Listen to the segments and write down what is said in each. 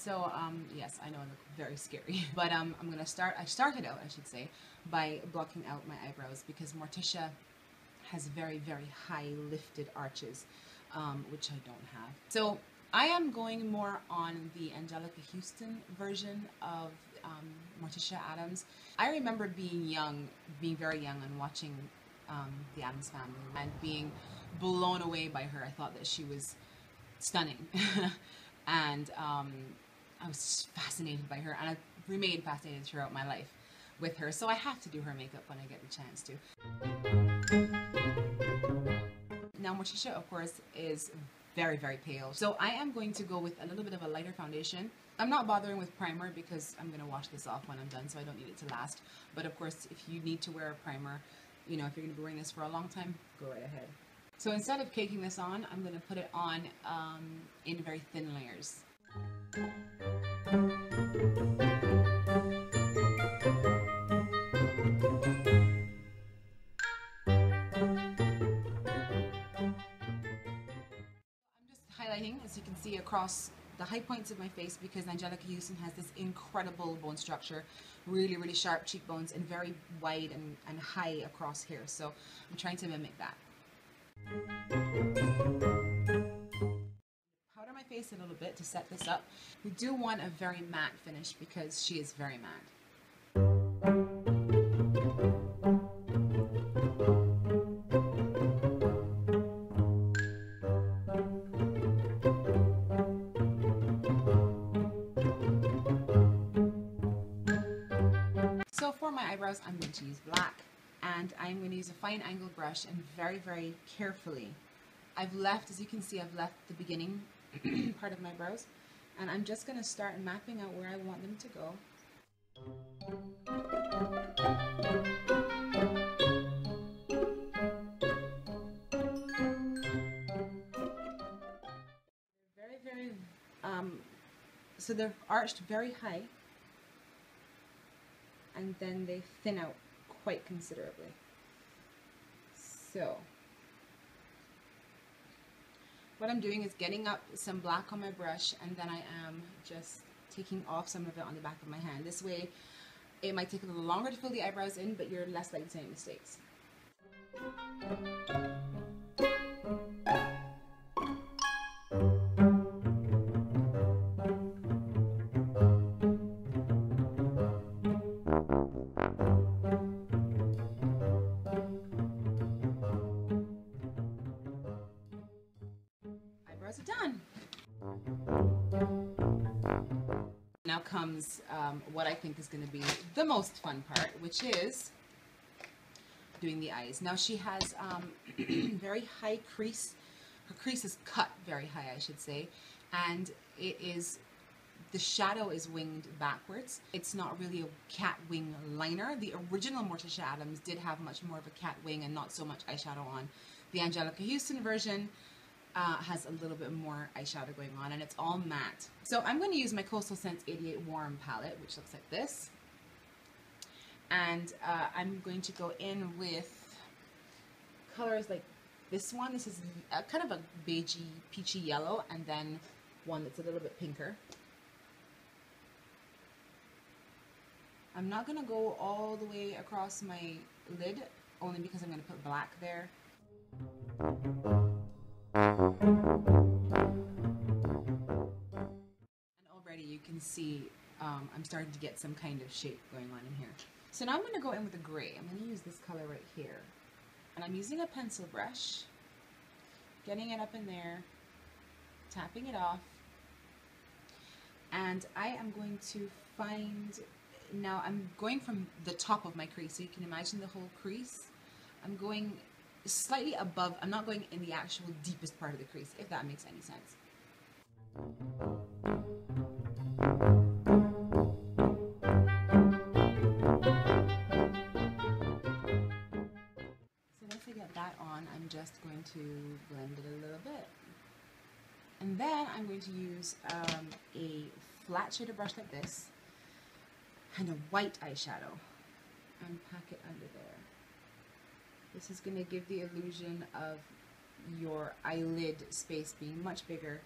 So yes, I know I look very scary, but I started out, I should say, by blocking out my eyebrows because Morticia has very, very high lifted arches, which I don't have. So I am going more on the Angelica Houston version of Morticia Addams. I remember being very young and watching the Addams Family and being blown away by her. I thought that she was stunning. And I was just fascinated by her, and I've remained fascinated throughout my life with her. So I have to do her makeup when I get the chance to. Now Morticia, of course, is very, very pale. So I am going to go with a little bit of a lighter foundation. I'm not bothering with primer because I'm going to wash this off when I'm done, so I don't need it to last. But of course, if you need to wear a primer, you know, if you're going to be wearing this for a long time, go right ahead. So instead of caking this on, I'm going to put it on in very thin layers. Highlighting, as you can see, across the high points of my face because Angelica Houston has this incredible bone structure, really, really sharp cheekbones and very wide and high across here. So I'm trying to mimic that. Powder my face a little bit to set this up. We do want a very matte finish because she is very matte. So for my eyebrows, I'm going to use black, and I'm going to use a fine angled brush and very, very carefully. I've left, as you can see, I've left the beginning part of my brows, and I'm just going to start mapping out where I want them to go. They're very, very, so they're arched very high, and then they thin out quite considerably. So what I'm doing is getting up some black on my brush, and then I am just taking off some of it on the back of my hand. This way it might take a little longer to fill the eyebrows in, but you're less likely to make mistakes. Eyebrows are done. Now comes what I think is going to be the most fun part, which is doing the eyes. Now she has very high crease. Her crease is cut very high, I should say, and the shadow is winged backwards. It's not really a cat wing liner. The original Morticia Addams did have much more of a cat wing and not so much eyeshadow on. The Angelica Houston version has a little bit more eyeshadow going on, and it's all matte. So I'm going to use my Coastal Scents 88 Warm palette, which looks like this. And I'm going to go in with colors like this one. This is kind of a beigey, peachy yellow, and then one that's a little bit pinker. I'm not going to go all the way across my lid, only because I'm going to put black there. And already you can see I'm starting to get some kind of shape going on in here. So now I'm going to go in with a gray. I'm going to use this color right here. And I'm using a pencil brush, getting it up in there, tapping it off. And I am going to find, now I'm going from the top of my crease, so you can imagine the whole crease. I'm going slightly above, I'm not going in the actual deepest part of the crease, if that makes any sense. So once I get that on, I'm just going to blend it a little bit. And then I'm going to use a flat shader brush like this and a white eyeshadow and pack it under there. This is going to give the illusion of your eyelid space being much bigger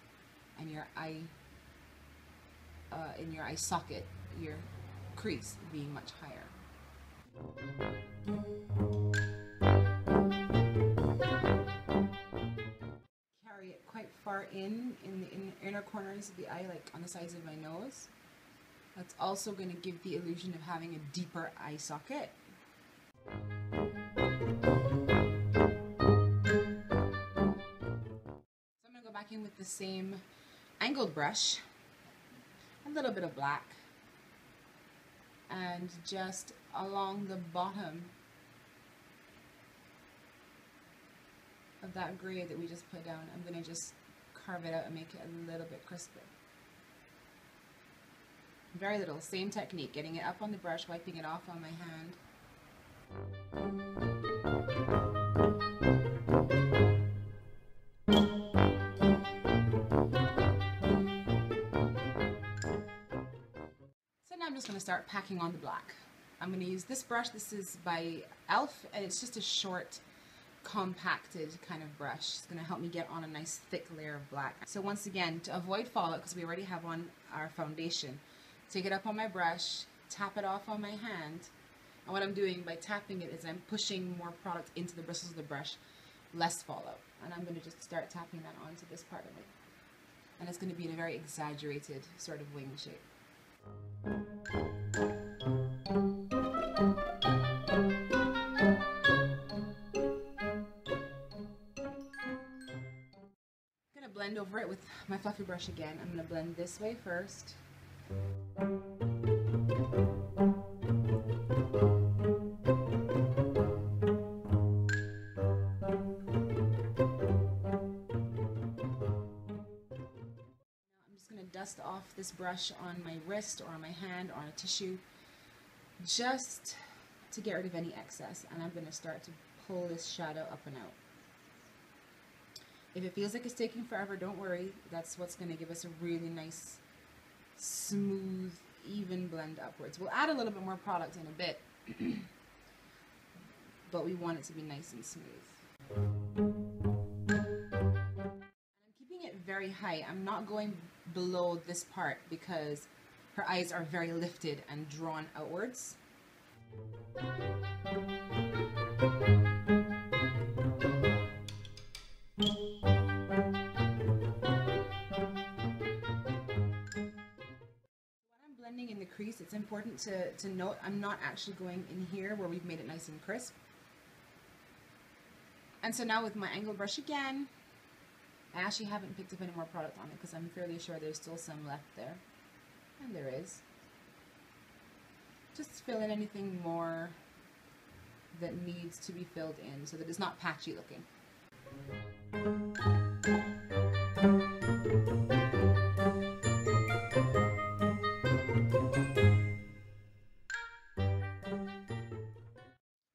and your eye in your eye socket, your crease being much higher. Carry it quite far in the inner corners of the eye, like on the sides of my nose. That's also going to give the illusion of having a deeper eye socket. So I'm going to go back in with the same angled brush, a little bit of black, and just along the bottom of that gray that we just put down, I'm going to just carve it out and make it a little bit crisper. Very little, same technique, getting it up on the brush, wiping it off on my hand. So now I'm just going to start packing on the black. I'm going to use this brush. This is by e.l.f. and it's just a short, compacted kind of brush. It's going to help me get on a nice thick layer of black. So once again, to avoid fallout, because we already have on our foundation, take it up on my brush, tap it off on my hand, and what I'm doing by tapping it is I'm pushing more product into the bristles of the brush, less fallout. And I'm going to just start tapping that onto this part of it. And it's going to be in a very exaggerated sort of wing shape. I'm going to blend over it with my fluffy brush again. I'm going to blend this way first. Dust off this brush on my wrist or on my hand or on a tissue just to get rid of any excess, and I'm going to start to pull this shadow up and out. If it feels like it's taking forever, don't worry. That's what's going to give us a really nice, smooth, even blend upwards. We'll add a little bit more product in a bit, but we want it to be nice and smooth. Very high. I'm not going below this part because her eyes are very lifted and drawn outwards. When I'm blending in the crease, it's important to note I'm not actually going in here where we've made it nice and crisp. And so now with my angle brush again, I actually haven't picked up any more product on it because I'm fairly sure there's still some left there. And there is. Just fill in anything more that needs to be filled in so that it's not patchy looking. I'm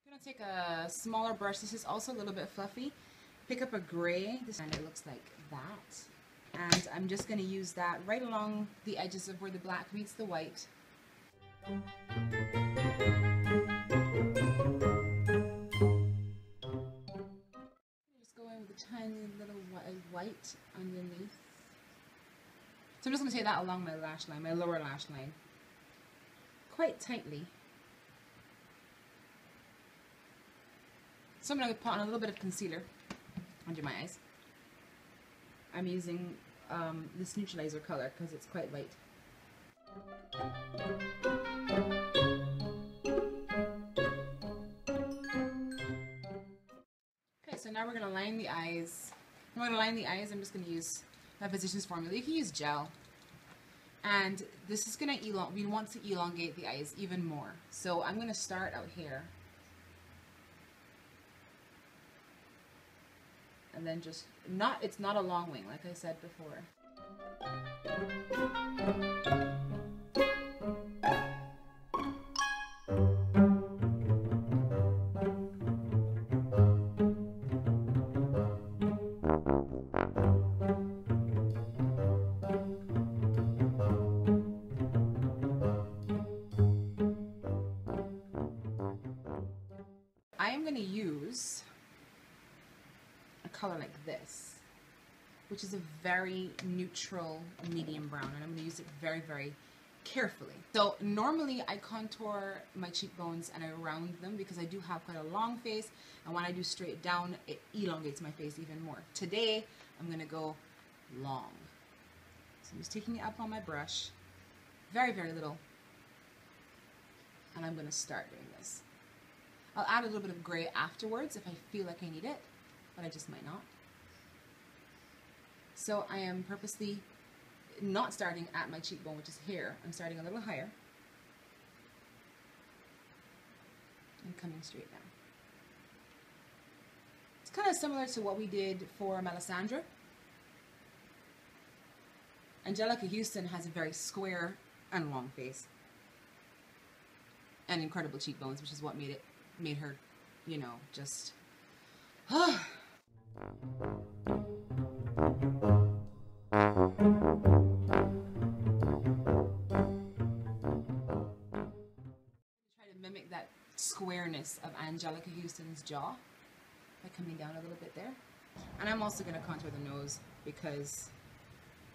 going to take a smaller brush. This is also a little bit fluffy. Pick up a gray, and it looks like that. And I'm just going to use that right along the edges of where the black meets the white. Just go in with a tiny little white underneath. So I'm just going to take that along my lash line, my lower lash line, quite tightly. So I'm going to put on a little bit of concealer under my eyes. I'm using this neutralizer color because it's quite light. Okay, so now we're going to line the eyes. I'm going to line the eyes. I'm just going to use my Physicians Formula. You can use gel. And this is going to we want to elongate the eyes even more. So I'm going to start out here. And then just it's not a long wing, like I said before. I am going to use color like this. which is a very neutral medium brown, and I'm going to use it very, very carefully. So normally I contour my cheekbones and I round them because I do have quite a long face, and when I do straight down, it elongates my face even more. Today I'm going to go long. So I'm just taking it up on my brush, very, very little, and I'm going to start doing this. I'll add a little bit of gray afterwards if I feel like I need it, but I just might not. So I am purposely not starting at my cheekbone, which is here. I'm starting a little higher and coming straight down. It's kind of similar to what we did for Melisandre. Angelica Houston has a very square and long face and incredible cheekbones, which is what made her, you know, just try to mimic that squareness of Angelica Houston's jaw by coming down a little bit there. And I'm also going to contour the nose because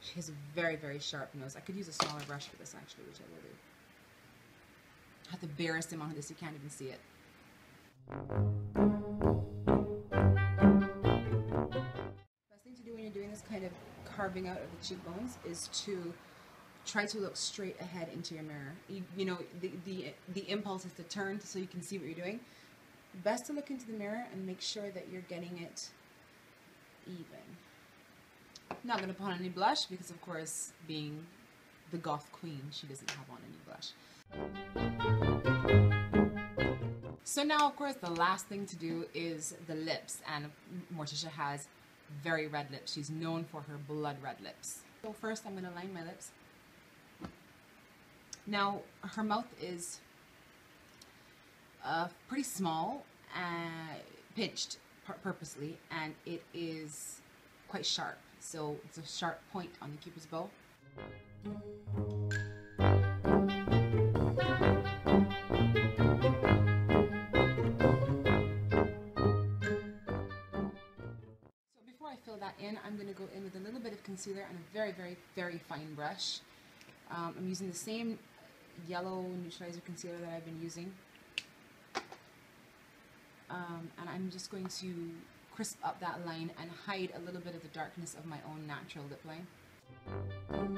she has a very, very sharp nose. I could use a smaller brush for this actually, which I will do. I have the barest amount of this, you can't even see it. Best thing to do when you're doing this kind of carving out of the cheekbones is to try to look straight ahead into your mirror. You know, the impulse is to turn so you can see what you're doing. Best to look into the mirror and make sure that you're getting it even. Not going to put on any blush because, of course, being the goth queen, she doesn't have on any blush. So now, of course, the last thing to do is the lips, and Morticia has very red lips. She's known for her blood red lips. So first I'm going to line my lips. Now, her mouth is pretty small, pinched purposely, and it is quite sharp. So it's a sharp point on the Cupid's bow. So before I fill that in, I'm going to go in with a little bit of concealer and a very, very, very fine brush. I'm using the same yellow neutralizer concealer that I've been using. And I'm just going to crisp up that line and hide a little bit of the darkness of my own natural lip line. And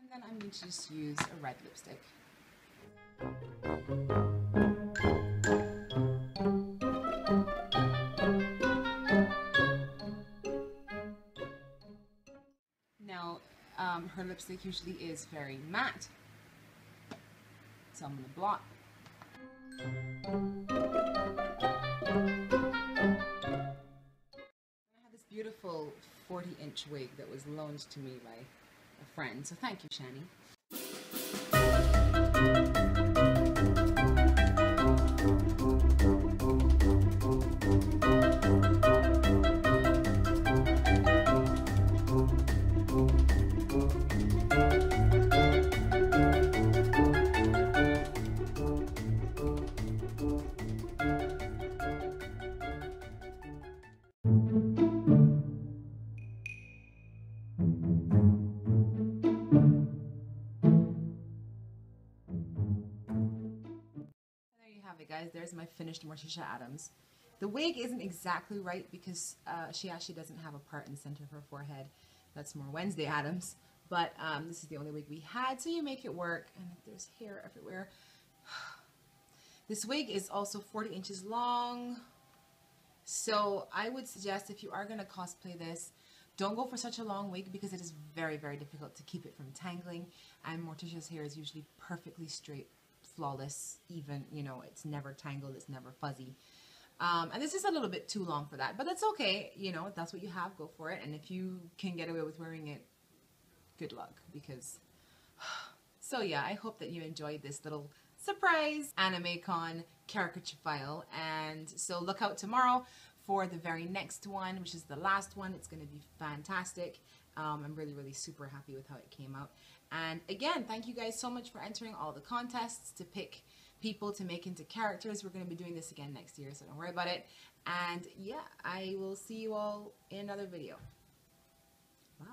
then I'm going to just use a red lipstick. Now, her lipstick usually is very matte, so I'm going to blot. I had this beautiful 40-inch wig that was loaned to me by a friend, so thank you, Shani. Guys, there's my finished Morticia Addams. The wig isn't exactly right because she actually doesn't have a part in the center of her forehead. That's more Wednesday Addams, but this is the only wig we had, so you make it work. And there's hair everywhere. This wig is also 40 inches long, so I would suggest if you are going to cosplay this, don't go for such a long wig because it is very, very difficult to keep it from tangling, and Morticia's hair is usually perfectly straight, flawless, even, you know, it's never tangled, it's never fuzzy. And this is a little bit too long for that, but that's okay, you know, if that's what you have, go for it. And if you can get away with wearing it, good luck, because so yeah, I hope that you enjoyed this little surprise AnimeKon caricature file, and so look out tomorrow for the very next one, which is the last one. It's going to be fantastic. I'm really, really super happy with how it came out. And again, thank you guys so much for entering all the contests to pick people to make into characters. We're going to be doing this again next year, so don't worry about it. And yeah, I will see you all in another video. Bye.